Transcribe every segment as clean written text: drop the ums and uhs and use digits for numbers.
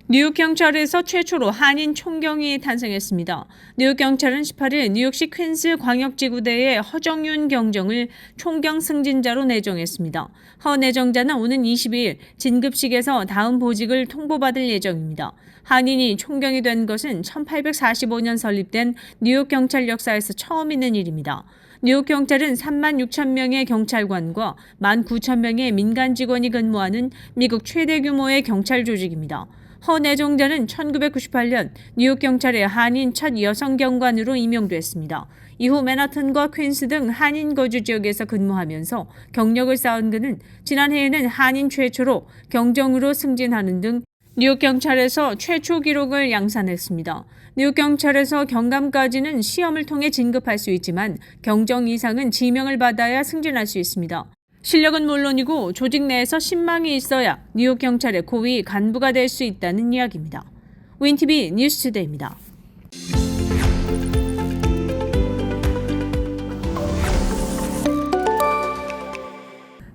뉴욕 경찰에서 최초로 한인 총경이 탄생했습니다. 뉴욕 경찰은 18일 뉴욕시 퀸즈 광역지구대의 허정윤 경정을 총경 승진자로 내정했습니다. 허 내정자는 오는 22일 진급식에서 다음 보직을 통보받을 예정입니다. 한인이 총경이 된 것은 1845년 설립된 뉴욕 경찰 역사에서 처음 있는 일입니다. 뉴욕 경찰은 3만 6천 명의 경찰관과 1만 9천 명의 민간 직원이 근무하는 미국 최대 규모의 경찰 조직입니다. 허 내정자는 1998년 뉴욕 경찰의 한인 첫 여성 경관으로 임용됐습니다. 이후 맨하튼과 퀸스 등 한인 거주 지역에서 근무하면서 경력을 쌓은 그는 지난해에는 한인 최초로 경정으로 승진하는 등 뉴욕 경찰에서 최초 기록을 양산했습니다. 뉴욕 경찰에서 경감까지는 시험을 통해 진급할 수 있지만 경정 이상은 지명을 받아야 승진할 수 있습니다. 실력은 물론이고 조직 내에서 신망이 있어야 뉴욕 경찰의 고위 간부가 될 수 있다는 이야기입니다. 윈티비 뉴스투데이입니다.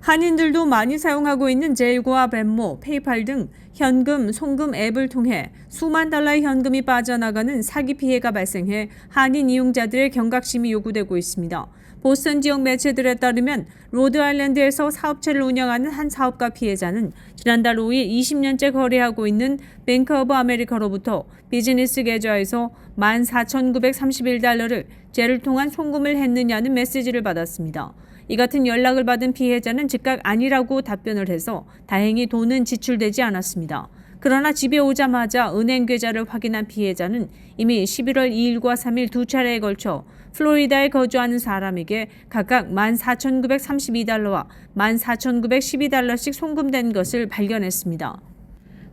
한인들도 많이 사용하고 있는 젤과 벤모, 페이팔 등 현금, 송금 앱을 통해 수만 달러의 현금이 빠져나가는 사기 피해가 발생해 한인 이용자들의 경각심이 요구되고 있습니다. 보스턴 지역 매체들에 따르면 로드아일랜드에서 사업체를 운영하는 한 사업가 피해자는 지난달 5일 20년째 거래하고 있는 뱅크 오브 아메리카로부터 비즈니스 계좌에서 14,931달러를 젤을 통한 송금을 했느냐는 메시지를 받았습니다. 이 같은 연락을 받은 피해자는 즉각 아니라고 답변을 해서 다행히 돈은 지출되지 않았습니다. 그러나 집에 오자마자 은행 계좌를 확인한 피해자는 이미 11월 2일과 3일 두 차례에 걸쳐 플로리다에 거주하는 사람에게 각각 14,932달러와 14,912달러씩 송금된 것을 발견했습니다.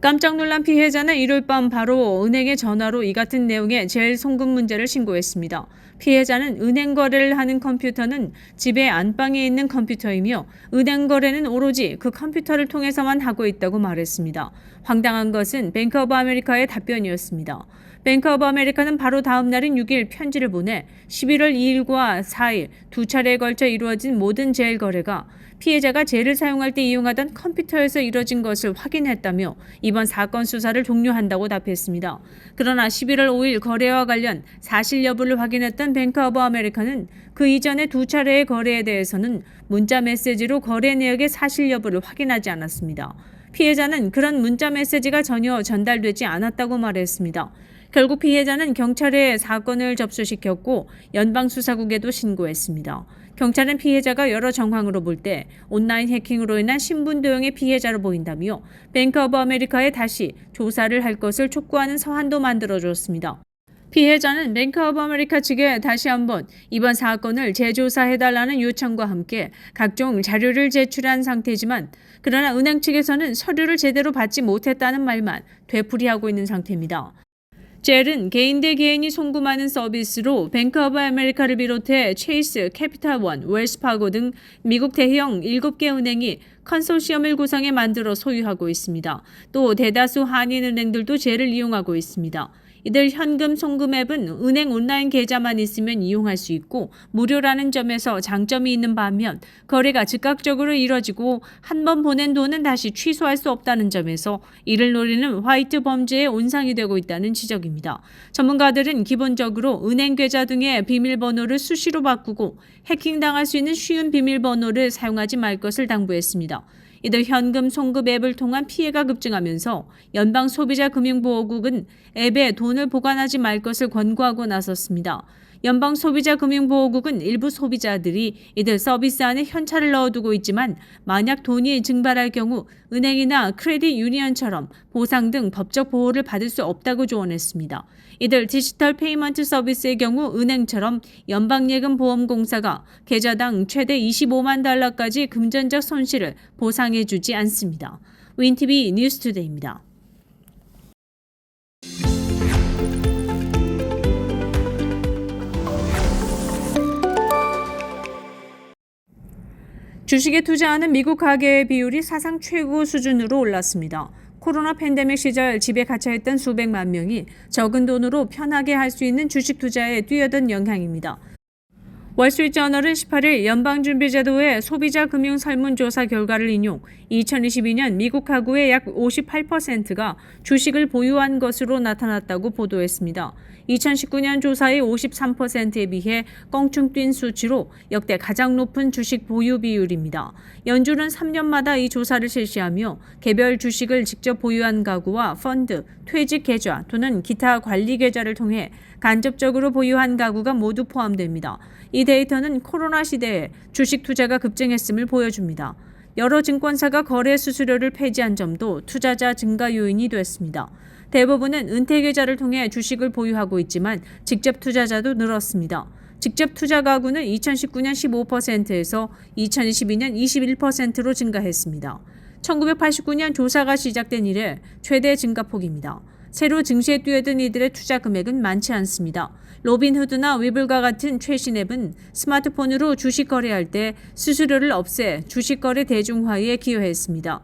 깜짝 놀란 피해자는 일요일 밤 바로 은행에 전화로 이 같은 내용의 젤 송금 문제를 신고했습니다. 피해자는 은행 거래를 하는 컴퓨터는 집의 안방에 있는 컴퓨터이며 은행 거래는 오로지 그 컴퓨터를 통해서만 하고 있다고 말했습니다. 황당한 것은 뱅크 오브 아메리카의 답변이었습니다. 뱅크 오브 아메리카는 바로 다음 날인 6일 편지를 보내 11월 2일과 4일 두 차례에 걸쳐 이루어진 모든 젤 거래가 피해자가 젤을 사용할 때 이용하던 컴퓨터에서 이뤄진 것을 확인했다며 이번 사건 수사를 종료한다고 답했습니다. 그러나 11월 5일 거래와 관련 사실 여부를 확인했던 뱅크 오브 아메리카는 그 이전의 두 차례의 거래에 대해서는 문자 메시지로 거래 내역의 사실 여부를 확인하지 않았습니다. 피해자는 그런 문자 메시지가 전혀 전달되지 않았다고 말했습니다. 결국 피해자는 경찰에 사건을 접수시켰고 연방수사국에도 신고했습니다. 경찰은 피해자가 여러 정황으로 볼 때 온라인 해킹으로 인한 신분 도용의 피해자로 보인다며 뱅크 오브 아메리카에 다시 조사를 할 것을 촉구하는 서한도 만들어줬습니다. 피해자는 뱅크 오브 아메리카 측에 다시 한번 이번 사건을 재조사해달라는 요청과 함께 각종 자료를 제출한 상태지만 그러나 은행 측에서는 서류를 제대로 받지 못했다는 말만 되풀이하고 있는 상태입니다. 젤은 개인 대 개인이 송금하는 서비스로 뱅크 오브 아메리카를 비롯해 체이스, 캐피탈원, 웰스파고 등 미국 대형 7개 은행이 컨소시엄을 구성해 만들어 소유하고 있습니다. 또 대다수 한인은행들도 젤을 이용하고 있습니다. 이들 현금 송금 앱은 은행 온라인 계좌만 있으면 이용할 수 있고 무료라는 점에서 장점이 있는 반면 거래가 즉각적으로 이뤄지고 한 번 보낸 돈은 다시 취소할 수 없다는 점에서 이를 노리는 화이트 범죄의 온상이 되고 있다는 지적입니다. 전문가들은 기본적으로 은행 계좌 등의 비밀번호를 수시로 바꾸고 해킹당할 수 있는 쉬운 비밀번호를 사용하지 말 것을 당부했습니다. 이들 현금 송금 앱을 통한 피해가 급증하면서 연방소비자금융보호국은 앱에 돈을 보관하지 말 것을 권고하고 나섰습니다. 연방소비자금융보호국은 일부 소비자들이 이들 서비스 안에 현찰을 넣어두고 있지만 만약 돈이 증발할 경우 은행이나 크레딧 유니언처럼 보상 등 법적 보호를 받을 수 없다고 조언했습니다. 이들 디지털 페이먼트 서비스의 경우 은행처럼 연방예금보험공사가 계좌당 최대 25만 달러까지 금전적 손실을 보상해주지 않습니다. 윈티비 뉴스투데이입니다. 주식에 투자하는 미국 가계의 비율이 사상 최고 수준으로 올랐습니다. 코로나 팬데믹 시절 집에 갇혀있던 수백만 명이 적은 돈으로 편하게 할 수 있는 주식 투자에 뛰어든 영향입니다. 월스트리트저널은 18일 연방준비제도의 소비자 금융 설문조사 결과를 인용 2022년 미국 가구의 약 58%가 주식을 보유한 것으로 나타났다고 보도했습니다. 2019년 조사의 53%에 비해 껑충 뛴 수치로 역대 가장 높은 주식 보유 비율입니다. 연준은 3년마다 이 조사를 실시하며 개별 주식을 직접 보유한 가구와 펀드, 퇴직 계좌 또는 기타 관리 계좌를 통해 간접적으로 보유한 가구가 모두 포함됩니다. 이 데이터는 코로나 시대에 주식 투자가 급증했음을 보여줍니다. 여러 증권사가 거래 수수료를 폐지한 점도 투자자 증가 요인이 됐습니다. 대부분은 은퇴 계좌를 통해 주식을 보유하고 있지만 직접 투자자도 늘었습니다. 직접 투자 가구는 2019년 15%에서 2022년 21%로 증가했습니다. 1989년 조사가 시작된 이래 최대 증가폭입니다. 새로 증시에 뛰어든 이들의 투자 금액은 많지 않습니다. 로빈후드나 위블과 같은 최신 앱은 스마트폰으로 주식 거래할 때 수수료를 없애 주식 거래 대중화에 기여했습니다.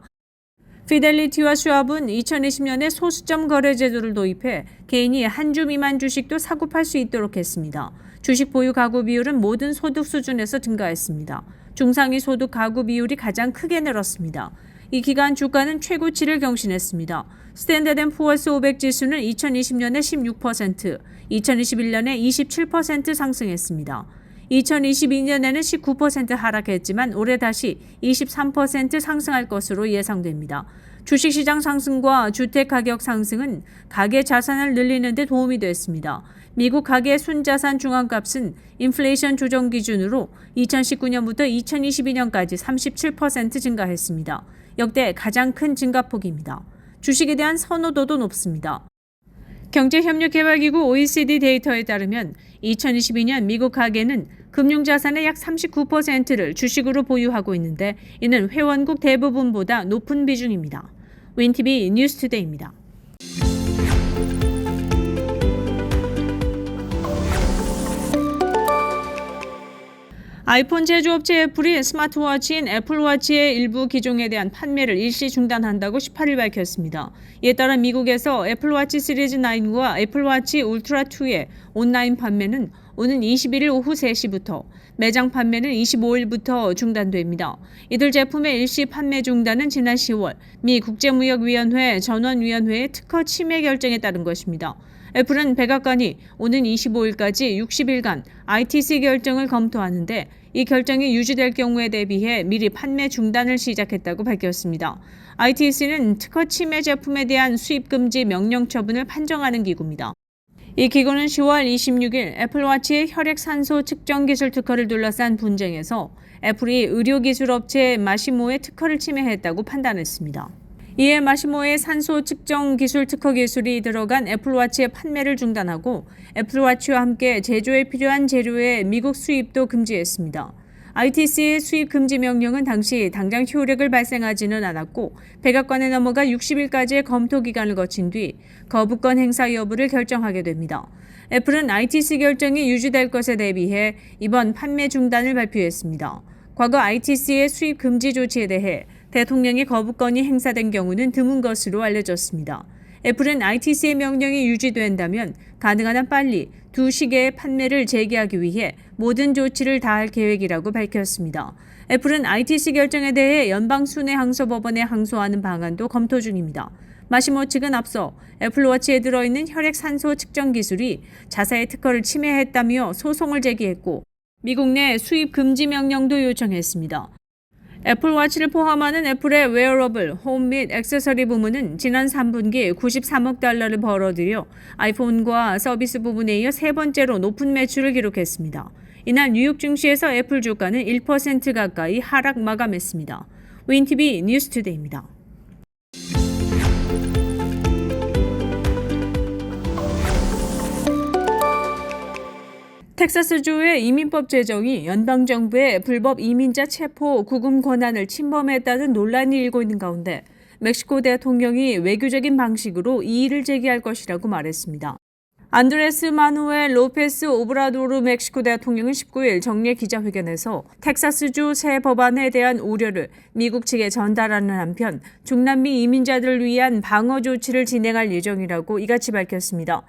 피델리티와 슈왑은 2020년에 소수점 거래 제도를 도입해 개인이 한 주 미만 주식도 사고 팔 수 있도록 했습니다. 주식 보유 가구 비율은 모든 소득 수준에서 증가했습니다. 중상위 소득 가구 비율이 가장 크게 늘었습니다. 이 기간 주가는 최고치를 경신했습니다. 스탠더드 & 푸어스 500 지수는 2020년에 16%, 2021년에 27% 상승했습니다. 2022년에는 19% 하락했지만 올해 다시 23% 상승할 것으로 예상됩니다. 주식시장 상승과 주택가격 상승은 가계 자산을 늘리는 데 도움이 됐습니다. 미국 가계 순자산 중앙값은 인플레이션 조정 기준으로 2019년부터 2022년까지 37% 증가했습니다. 역대 가장 큰 증가폭입니다. 주식에 대한 선호도도 높습니다. 경제협력개발기구 OECD 데이터에 따르면 2022년 미국 가계는 금융자산의 약 39%를 주식으로 보유하고 있는데 이는 회원국 대부분보다 높은 비중입니다. 윈티비 뉴스투데이입니다. 아이폰 제조업체 애플이 스마트워치인 애플워치의 일부 기종에 대한 판매를 일시 중단한다고 18일 밝혔습니다. 이에 따라 미국에서 애플워치 시리즈 9과 애플워치 울트라 2의 온라인 판매는 오는 21일 오후 3시부터, 매장 판매는 25일부터 중단됩니다. 이들 제품의 일시 판매 중단은 지난 10월 미 국제무역위원회 전원위원회의 특허 침해 결정에 따른 것입니다. 애플은 백악관이 오는 25일까지 60일간 ITC 결정을 검토하는데 이 결정이 유지될 경우에 대비해 미리 판매 중단을 시작했다고 밝혔습니다. ITC는 특허 침해 제품에 대한 수입 금지 명령 처분을 판정하는 기구입니다. 이 기구는 10월 26일 애플워치의 혈액 산소 측정 기술 특허를 둘러싼 분쟁에서 애플이 의료기술 업체 마시모의 특허를 침해했다고 판단했습니다. 이에 마시모의 산소 측정 기술 특허 기술이 들어간 애플워치의 판매를 중단하고 애플워치와 함께 제조에 필요한 재료의 미국 수입도 금지했습니다. ITC의 수입 금지 명령은 당시 당장 효력을 발생하지는 않았고 백악관에 넘어가 60일까지의 검토 기간을 거친 뒤 거부권 행사 여부를 결정하게 됩니다. 애플은 ITC 결정이 유지될 것에 대비해 이번 판매 중단을 발표했습니다. 과거 ITC의 수입 금지 조치에 대해 대통령의 거부권이 행사된 경우는 드문 것으로 알려졌습니다. 애플은 ITC의 명령이 유지된다면 가능한 한 빨리 두 시계의 판매를 재개하기 위해 모든 조치를 다할 계획이라고 밝혔습니다. 애플은 ITC 결정에 대해 연방순회항소법원에 항소하는 방안도 검토 중입니다. 마시모 측은 앞서 애플워치에 들어있는 혈액 산소 측정 기술이 자사의 특허를 침해했다며 소송을 제기했고 미국 내 수입 금지 명령도 요청했습니다. 애플워치를 포함하는 애플의 웨어러블, 홈 및 액세서리 부문은 지난 3분기 93억 달러를 벌어들여 아이폰과 서비스 부분에 이어 세 번째로 높은 매출을 기록했습니다. 이날 뉴욕 증시에서 애플 주가는 1% 가까이 하락 마감했습니다. 윈티비 뉴스투데이입니다. 텍사스주의 이민법 제정이 연방정부의 불법 이민자 체포 구금 권한을 침범했다는 논란이 일고 있는 가운데 멕시코 대통령이 외교적인 방식으로 이의를 제기할 것이라고 말했습니다. 안드레스 마누엘 로페스 오브라도르 멕시코 대통령은 19일 정례 기자회견에서 텍사스주 새 법안에 대한 우려를 미국 측에 전달하는 한편 중남미 이민자들을 위한 방어 조치를 진행할 예정이라고 이같이 밝혔습니다.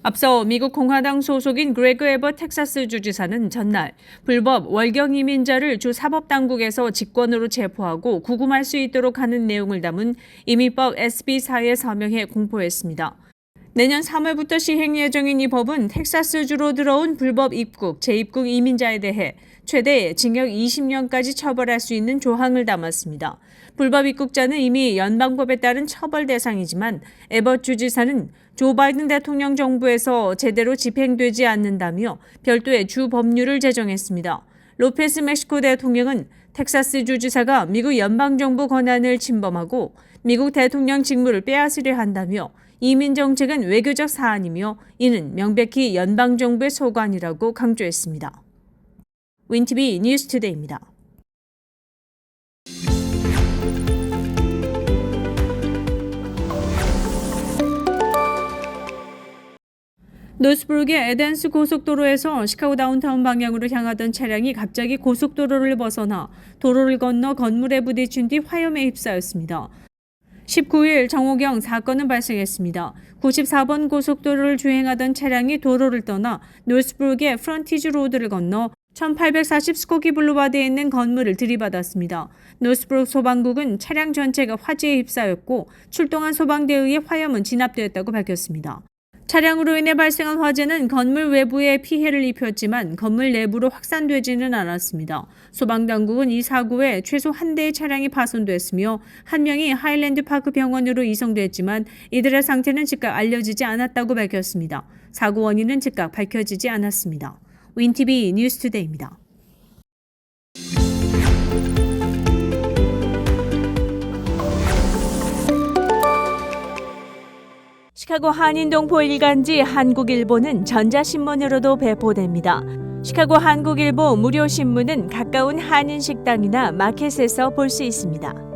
앞서 미국 공화당 소속인 그레그 에버 텍사스 주지사는 전날 불법 월경 이민자를 주 사법당국에서 직권으로 체포하고 구금할 수 있도록 하는 내용을 담은 이민법 SB4에 서명해 공포했습니다. 내년 3월부터 시행 예정인 이 법은 텍사스주로 들어온 불법 입국, 재입국 이민자에 대해 최대 징역 20년까지 처벌할 수 있는 조항을 담았습니다. 불법 입국자는 이미 연방법에 따른 처벌 대상이지만 에버트 주지사는 조 바이든 대통령 정부에서 제대로 집행되지 않는다며 별도의 주 법률을 제정했습니다. 로페스 멕시코 대통령은 텍사스 주지사가 미국 연방정부 권한을 침범하고 미국 대통령 직무를 빼앗으려 한다며 이민 정책은 외교적 사안이며 이는 명백히 연방정부의 소관이라고 강조했습니다. 윈티비 뉴스투데이입니다. 노스브룩의 에덴스 고속도로에서 시카고 다운타운 방향으로 향하던 차량이 갑자기 고속도로를 벗어나 도로를 건너 건물에 부딪힌 뒤 화염에 휩싸였습니다. 19일 정오경 사건은 발생했습니다. 94번 고속도로를 주행하던 차량이 도로를 떠나 노스브룩의 프런티지 로드를 건너 1840 스코키 블루바드에 있는 건물을 들이받았습니다. 노스브룩 소방국은 차량 전체가 화재에 휩싸였고 출동한 소방대에 의해 화염은 진압되었다고 밝혔습니다. 차량으로 인해 발생한 화재는 건물 외부에 피해를 입혔지만 건물 내부로 확산되지는 않았습니다. 소방당국은 이 사고에 최소 한 대의 차량이 파손됐으며 한 명이 하일랜드 파크 병원으로 이송됐지만 이들의 상태는 즉각 알려지지 않았다고 밝혔습니다. 사고 원인은 즉각 밝혀지지 않았습니다. 윈티비 뉴스투데이입니다. 시카고 한인동포 일간지 한국일보는 전자신문으로도 배포됩니다. 시카고 한국일보 무료 신문은 가까운 한인식당이나 마켓에서 볼 수 있습니다.